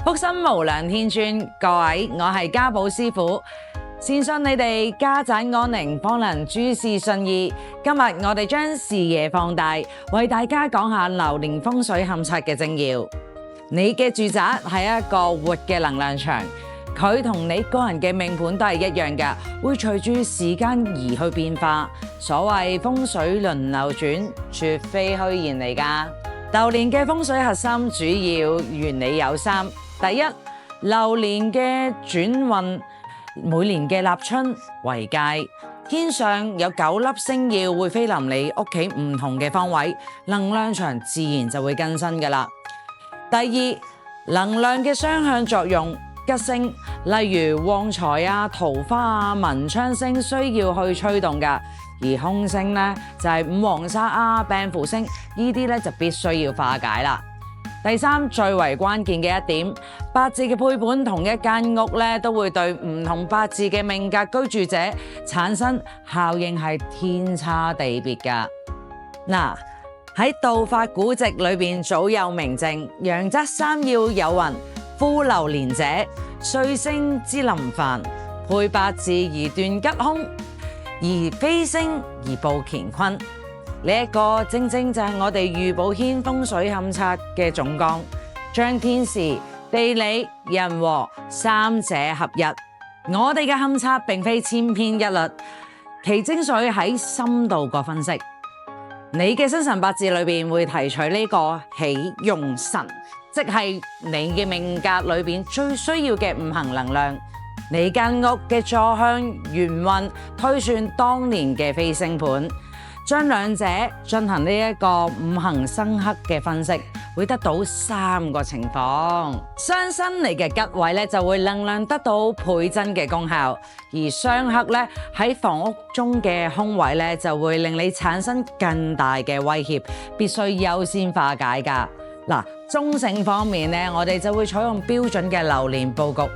福生無量天尊，各位，我係家寶師傅，善信你哋家宅安寧，方能諸事順意。今日我哋將視野放大，為大家講下流年風水勘測嘅精要。你嘅住宅係一個活嘅能量場，佢同你個人嘅命盤都係一樣嘅，會隨住時間而去變化。所謂風水輪流轉，絕非虛言嚟㗎。流年嘅風水核心主要原理有三：第一，流年嘅轉運，每年嘅立春為界，天上有9粒星耀會飛臨你屋企唔同嘅方位，能量場自然就會更新㗎喇。第二，能量嘅雙向作用，吉星例如旺財啊、桃花啊、文昌星需要去吹動㗎，而凶星呢，就係五黃煞啊、病符星，呢啲咧就必須要化解啦。第三，最為關鍵嘅一點，八字嘅配盤，同一間屋咧都會對唔同八字嘅命格居住者產生效應，係天差地別㗎。嗱，喺道法古籍裏邊早有明證，陽則三要有云：夫流年者，歲星之臨犯，配八字而斷吉凶，而非星而報乾坤。呢一個正正就係我哋御寶軒風水勘測嘅總綱，將天時、地利、人和三者合一。我哋嘅勘測並非千篇一律，其精髓喺深度個分析。你嘅生辰八字裏邊會提取呢個喜用神，即係你嘅命格裏邊最需要嘅五行能量。你間屋嘅坐向、元運，推算當年嘅飛星盤，將兩者進行呢一個五行生克嘅分析，會得到3個情況。相生你嘅吉位咧，就會能量得到倍增嘅功效；而相克咧喺房屋中嘅空位咧，就會令你產生更大嘅威脅，必須優先化解㗎。嗱，中性方面咧，我哋就會採用標準嘅流年佈局，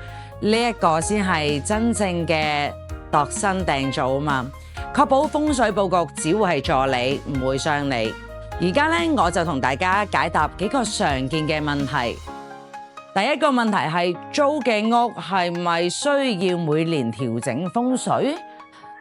呢一個先係真正嘅度身訂造啊嘛。確保風水佈局只會係助你，唔會傷你。而家咧，我就同大家解答幾個常見嘅問題。第一個問題係租嘅屋係咪需要每年調整風水？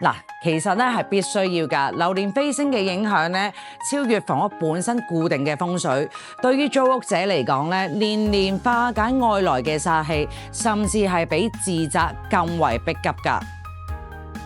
嗱，其實咧係必須要㗎。流年飛星嘅影響咧，超越房屋本身固定嘅風水。對於租屋者嚟講咧，年年化解外來嘅煞氣，甚至係比自宅更為逼急㗎。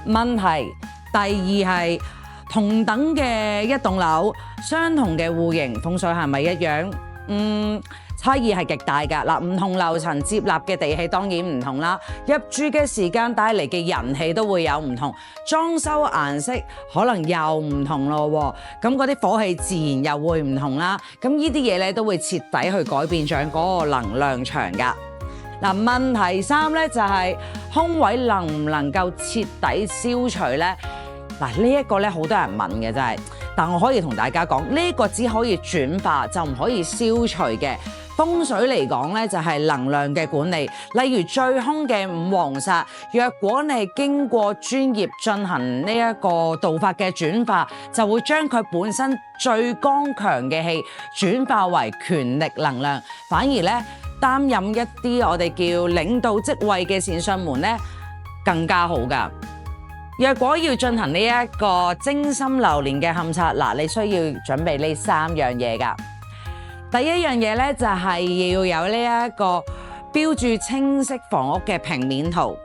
問題第二係同等嘅一棟樓，相同嘅戶型，風水係咪一樣？差異係極大㗎。嗱，唔同樓層接納嘅地氣當然唔同啦，入住嘅時間帶嚟嘅人氣都會有唔同，裝修顏色可能又唔同咯。咁嗰啲火氣自然又會唔同啦。咁呢啲嘢咧都會徹底去改變咗嗰個能量場㗎。嗱，問題3咧就係空位能唔能夠徹底消除咧？嗱，呢一個咧好多人問嘅真係，但我可以同大家講，呢個只可以轉化，就唔可以消除嘅。風水嚟講咧，就係能量嘅管理。例如最兇嘅五黃煞，若果你係經過專業進行呢一個道法嘅轉化，就會將佢本身最剛強嘅氣轉化為權力能量，反而咧擔任一啲我哋叫領導職位嘅善信們咧更加好㗎。若果要進行呢一個精心流年嘅勘測，嗱，你需要準備呢3樣嘢㗎。第一樣嘢咧就係要有呢一個標註清晰房屋嘅平面圖。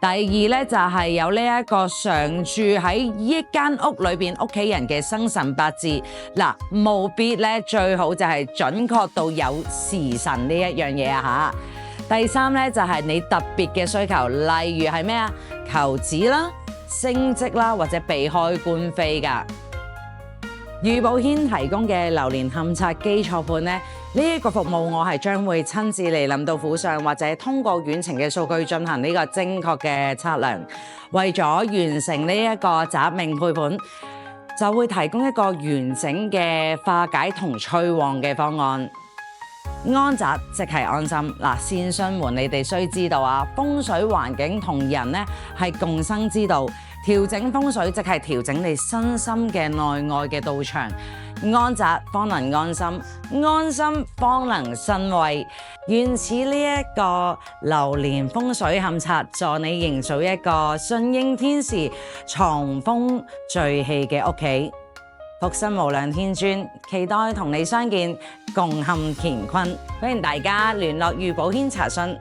第二咧就係有呢一個常住喺一間屋裏邊屋企人嘅生辰八字。嗱，務必咧最好就係準確到有時辰呢一樣嘢啊嚇。第3咧就係你特別嘅需求，例如係咩啊？求子啦、升職啦，或者避開官非㗎。御寶軒提供嘅流年勘測基礎盤呢，呢一個服務我係將會親自嚟臨到府上，或者通過遠程嘅數據進行呢個精確嘅測量。為咗完成呢一個宅命配盤，就會提供一個完整嘅化解同催旺嘅方案。安宅即係安心。嗱，善信們，你哋需知道啊，風水環境同人呢係共生之道。調整風水即係調整你身心嘅內外嘅道場，安宅方能安心，安心方能生慧。願此呢一個流年風水勘測，助你營造一個順應天時、藏風聚氣嘅屋企。福生無量天尊，期待同你相見，共堪乾坤。歡迎大家聯絡御寶軒查詢。